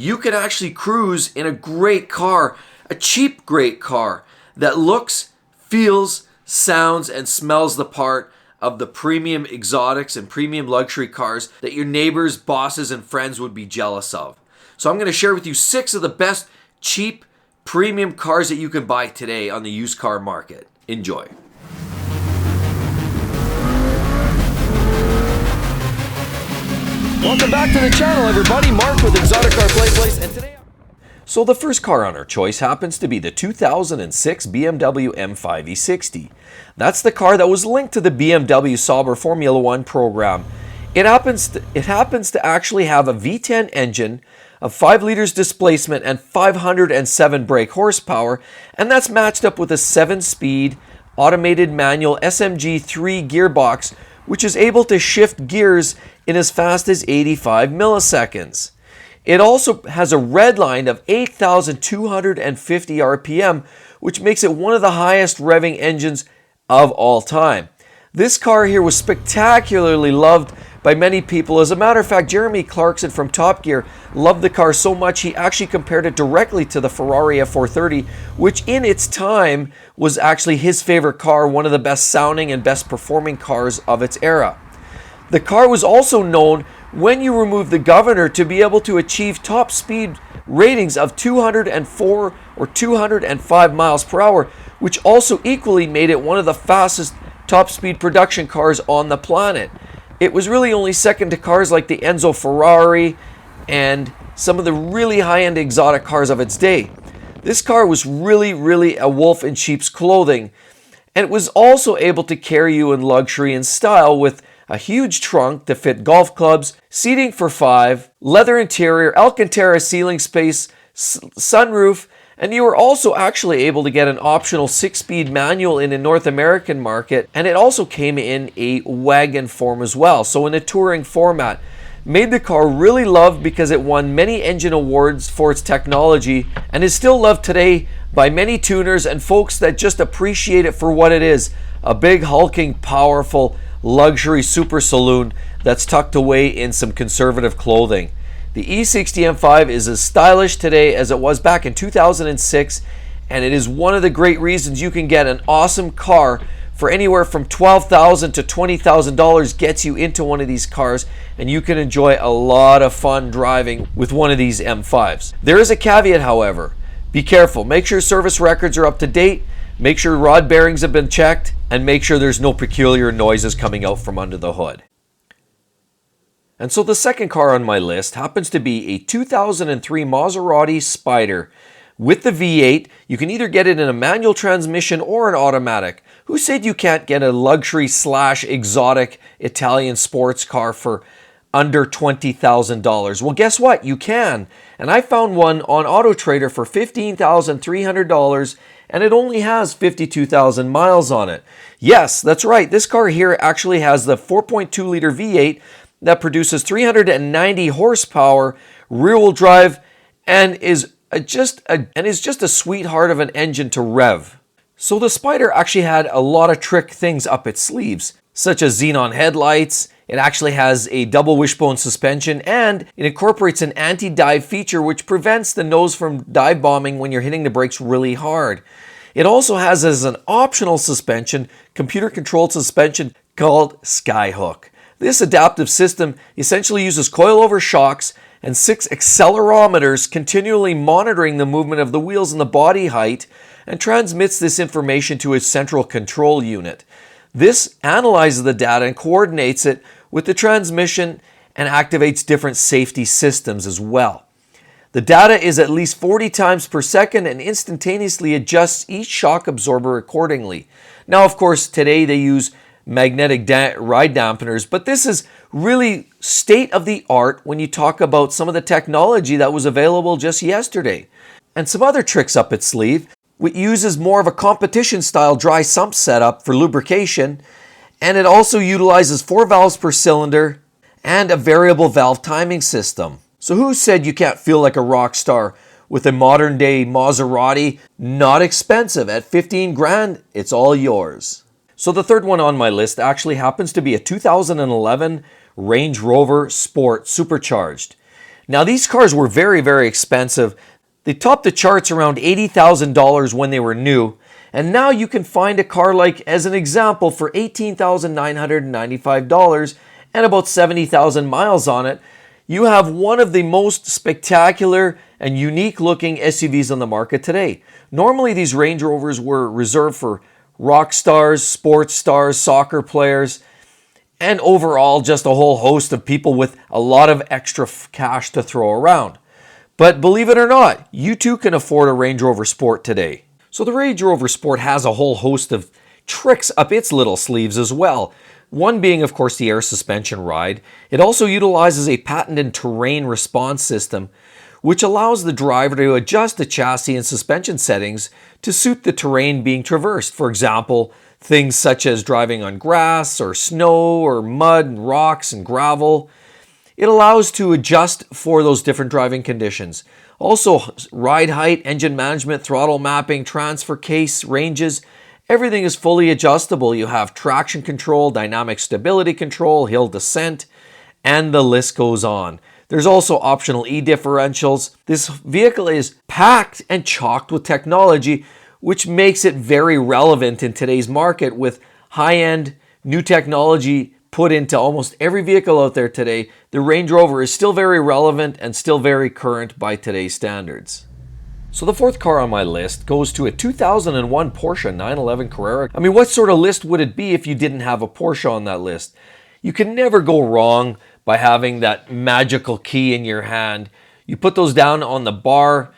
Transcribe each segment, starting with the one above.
you can actually cruise in a great car, a cheap great car that looks, feels, sounds, and smells the part of the premium exotics and premium luxury cars that your neighbors, bosses, and friends would be jealous of. So I'm going to share with you 6 of the best cheap premium cars that you can buy today on the used car market. Enjoy. Welcome back to the channel, everybody. Mark with exoticcarplayplace, and today... So the first car on our choice happens to be the 2006 BMW M5 E60. That's the car that was linked to the BMW Sauber Formula One program. It happens to actually have a V10 engine of 5 liters displacement and 507 brake horsepower, and that's matched up with a 7-speed automated manual SMG3 gearbox, which is able to shift gears in as fast as 85 milliseconds. It also has a red line of 8,250 RPM, which makes it one of the highest revving engines of all time. This car here was spectacularly loved by many people. As a matter of fact, Jeremy Clarkson from Top Gear loved the car so much he actually compared it directly to the Ferrari F430, which in its time was actually his favorite car, one of the best sounding and best performing cars of its era. The car was also known, when you remove the governor, to be able to achieve top speed ratings of 204 or 205 miles per hour, which also equally made it one of the fastest top speed production cars on the planet. It was really only second to cars like the Enzo Ferrari and some of the really high-end exotic cars of its day. This car was really a wolf in sheep's clothing, and it was also able to carry you in luxury and style with a huge trunk to fit golf clubs, seating for 5, leather interior, Alcantara ceiling space, sunroof, and you were also actually able to get an optional 6-speed manual in the North American market, and it also came in a wagon form as well, so in a touring format. Made the car really loved because it won many engine awards for its technology and is still loved today by many tuners and folks that just appreciate it for what it is, a big, hulking, powerful, luxury super saloon that's tucked away in some conservative clothing. The E60 M5 is as stylish today as it was back in 2006, and it is one of the great reasons you can get an awesome car for anywhere from $12,000 to $20,000 gets you into one of these cars, and you can enjoy a lot of fun driving with one of these M5s. There is a caveat, however. Be careful. Make sure service records are up to date, make sure rod bearings have been checked, and make sure there's no peculiar noises coming out from under the hood. And so the second car on my list happens to be a 2003 Maserati Spider with the V8. You can either get it in a manual transmission or an automatic. Who said you can't get a luxury / exotic Italian sports car for under $20,000? Well, guess what? You can. And I found one on AutoTrader for $15,300, and it only has 52,000 miles on it. Yes, that's right. This car here actually has the 4.2 liter V8 that produces 390 horsepower, rear-wheel drive, and is just a sweetheart of an engine to rev. So the Spider actually had a lot of trick things up its sleeves, such as xenon headlights. It actually has a double wishbone suspension, and it incorporates an anti-dive feature which prevents the nose from dive bombing when you're hitting the brakes really hard. It also has as an optional suspension, computer-controlled suspension called Skyhook. This adaptive system essentially uses coilover shocks and 6 accelerometers continually monitoring the movement of the wheels and the body height, and transmits this information to a central control unit. This analyzes the data and coordinates it with the transmission and activates different safety systems as well. The data is at least 40 times per second and instantaneously adjusts each shock absorber accordingly. Now, of course, today they use magnetic ride dampeners, but this is really state of the art when you talk about some of the technology that was available just yesterday. And some other tricks up its sleeve. It uses more of a competition style dry sump setup for lubrication, and it also utilizes 4 valves per cylinder and a variable valve timing system. So who said you can't feel like a rock star with a modern day Maserati? Not expensive. At 15 grand, it's all yours. So the third one on my list actually happens to be a 2011 Range Rover Sport Supercharged. Now these cars were very, very expensive. They topped the charts around $80,000 when they were new. And now you can find a car like, as an example, for $18,995 and about 70,000 miles on it. You have one of the most spectacular and unique looking SUVs on the market today. Normally these Range Rovers were reserved for rock stars, sports stars, soccer players, and overall just a whole host of people with a lot of extra cash to throw around. But believe it or not, you too can afford a Range Rover Sport today. So the Range Rover Sport has a whole host of tricks up its little sleeves as well. One being, of course, the air suspension ride. It also utilizes a patented terrain response system, which allows the driver to adjust the chassis and suspension settings to suit the terrain being traversed. For example, things such as driving on grass or snow or mud and rocks and gravel. It allows to adjust for those different driving conditions. Also, ride height, engine management, throttle mapping, transfer case, ranges, everything is fully adjustable. You have traction control, dynamic stability control, hill descent, and the list goes on. There's also optional e-differentials. This vehicle is packed and chocked with technology, which makes it very relevant in today's market with high-end new technology put into almost every vehicle out there today. The Range Rover is still very relevant and still very current by today's standards. So the fourth car on my list goes to a 2001 Porsche 911 Carrera. I mean, what sort of list would it be if you didn't have a Porsche on that list? You can never go wrong by having that magical key in your hand. You put those down on the bar,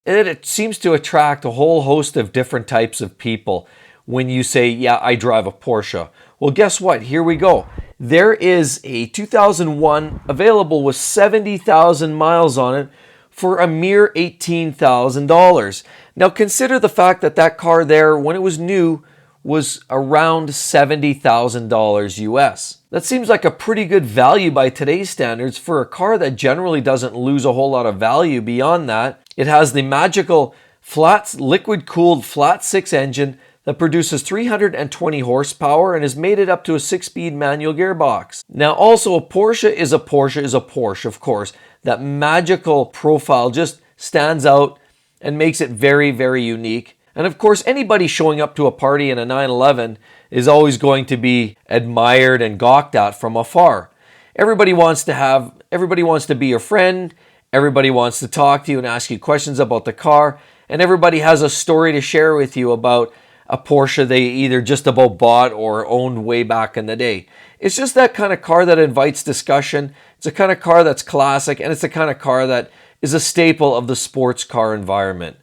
and it seems to attract a whole host of different types of people when you say, yeah, I drive a Porsche. Well, guess what? Here we go. There is a 2001 available with 70,000 miles on it for a mere $18,000. Now consider the fact that that car there, when it was new, was around $70,000 US. That seems like a pretty good value by today's standards for a car that generally doesn't lose a whole lot of value beyond that. It has the magical liquid-cooled flat 6 engine that produces 320 horsepower and is mated up to a 6-speed manual gearbox. Now also, a Porsche is a Porsche, of course. That magical profile just stands out and makes it very, very unique. And of course, anybody showing up to a party in a 911 is always going to be admired and gawked at from afar. Everybody wants to be your friend. Everybody wants to talk to you and ask you questions about the car. And everybody has a story to share with you about a Porsche they either just about bought or owned way back in the day. It's just that kind of car that invites discussion. It's a kind of car that's classic, and it's the kind of car that is a staple of the sports car environment.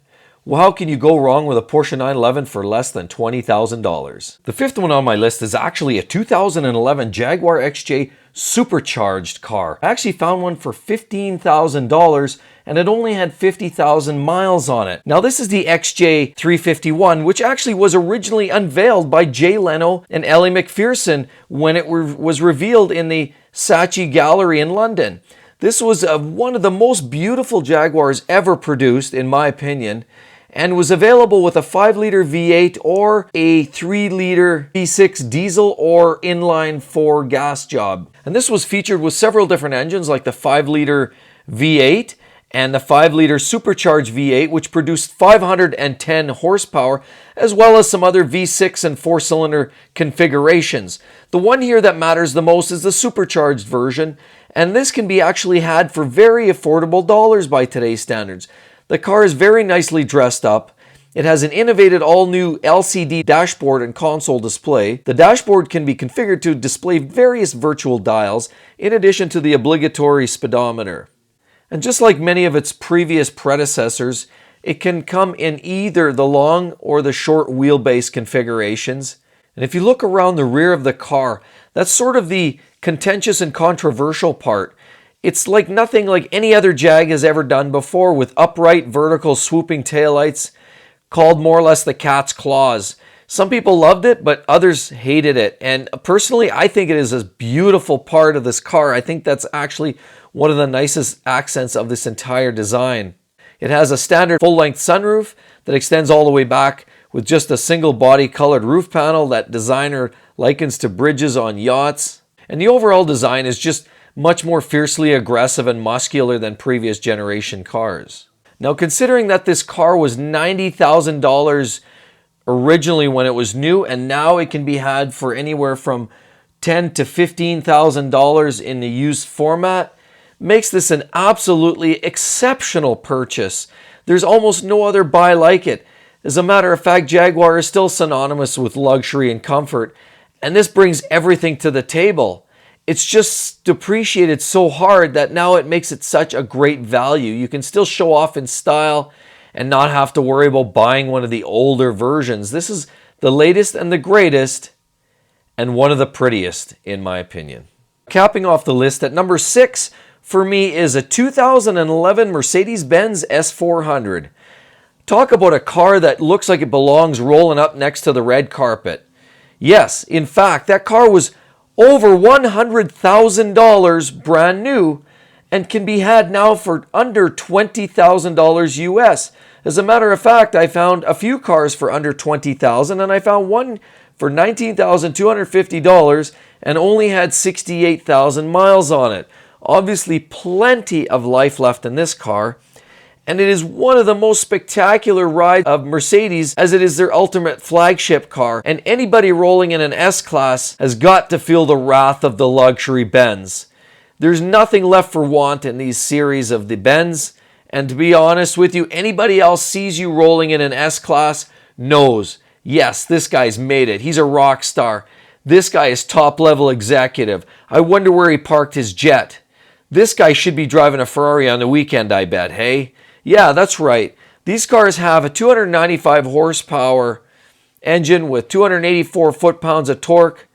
Well, how can you go wrong with a Porsche 911 for less than $20,000? The fifth one on my list is actually a 2011 Jaguar XJ supercharged car. I actually found one for $15,000 and it only had 50,000 miles on it. Now this is the XJ 351, which actually was originally unveiled by Jay Leno and Ellie McPherson when it was revealed in the Saatchi Gallery in London. This was one of the most beautiful Jaguars ever produced, in my opinion, and was available with a 5-liter V8 or a 3-liter V6 diesel or inline 4 gas job. And this was featured with several different engines like the 5-liter V8 and the 5-liter supercharged V8, which produced 510 horsepower, as well as some other V6 and 4-cylinder configurations. The one here that matters the most is the supercharged version, and this can be actually had for very affordable dollars by today's standards. The car is very nicely dressed up. It has an innovative all-new LCD dashboard and console display. The dashboard can be configured to display various virtual dials, in addition to the obligatory speedometer. And just like many of its previous predecessors, it can come in either the long or the short wheelbase configurations. And if you look around the rear of the car, that's sort of the contentious and controversial part. It's like nothing like any other Jag has ever done before, with upright, vertical, swooping taillights, called more or less the cat's claws. Some people loved it, but others hated it. And personally, I think it is a beautiful part of this car. I think that's actually one of the nicest accents of this entire design. It has a standard full-length sunroof that extends all the way back with just a single body-colored roof panel that designer likens to bridges on yachts. And the overall design is just much more fiercely aggressive and muscular than previous generation cars. Now, considering that this car was $90,000 originally when it was new, and now it can be had for anywhere from $10,000 to $15,000 in the used format, makes this an absolutely exceptional purchase. There's almost no other buy like it. As a matter of fact, Jaguar is still synonymous with luxury and comfort, and this brings everything to the table. It's just depreciated so hard that now it makes it such a great value. You can still show off in style and not have to worry about buying one of the older versions. This is the latest and the greatest, and one of the prettiest, in my opinion. Capping off the list at number 6 for me is a 2011 Mercedes-Benz S400. Talk about a car that looks like it belongs rolling up next to the red carpet. Yes, in fact, that car was over $100,000 brand new and can be had now for under $20,000 US. As a matter of fact, I found a few cars for under $20,000, and I found one for $19,250 and only had 68,000 miles on it. Obviously, plenty of life left in this car, and it is one of the most spectacular rides of Mercedes, as it is their ultimate flagship car, and anybody rolling in an S-Class has got to feel the wrath of the luxury Benz. There's nothing left for want in these series of the Benz, and to be honest with you, anybody else sees you rolling in an S-Class knows, yes, this guy's made it. He's a rock star. This guy is top-level executive. I wonder where he parked his jet. This guy should be driving a Ferrari on the weekend, I bet, hey? Yeah, that's right. These cars have a 295 horsepower engine with 284 foot-pounds of torque.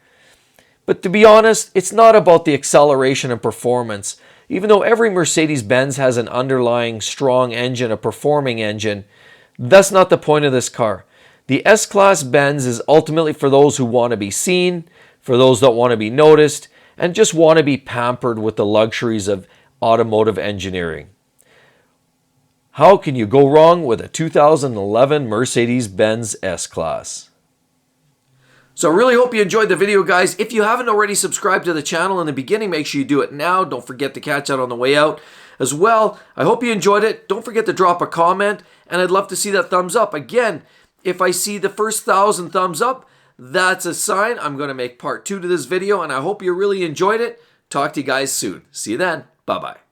But to be honest, it's not about the acceleration and performance. Even though every Mercedes-Benz has an underlying strong engine, a performing engine, that's not the point of this car. The S-Class Benz is ultimately for those who want to be seen, for those that want to be noticed, and just want to be pampered with the luxuries of automotive engineering. How can you go wrong with a 2011 Mercedes-Benz S-Class? So I really hope you enjoyed the video, guys. If you haven't already subscribed to the channel in the beginning, make sure you do it now. Don't forget to catch that on the way out. As well, I hope you enjoyed it. Don't forget to drop a comment, and I'd love to see that thumbs up. Again, if I see the first 1,000 thumbs up, that's a sign I'm going to make part 2 to this video, and I hope you really enjoyed it. Talk to you guys soon. See you then. Bye-bye.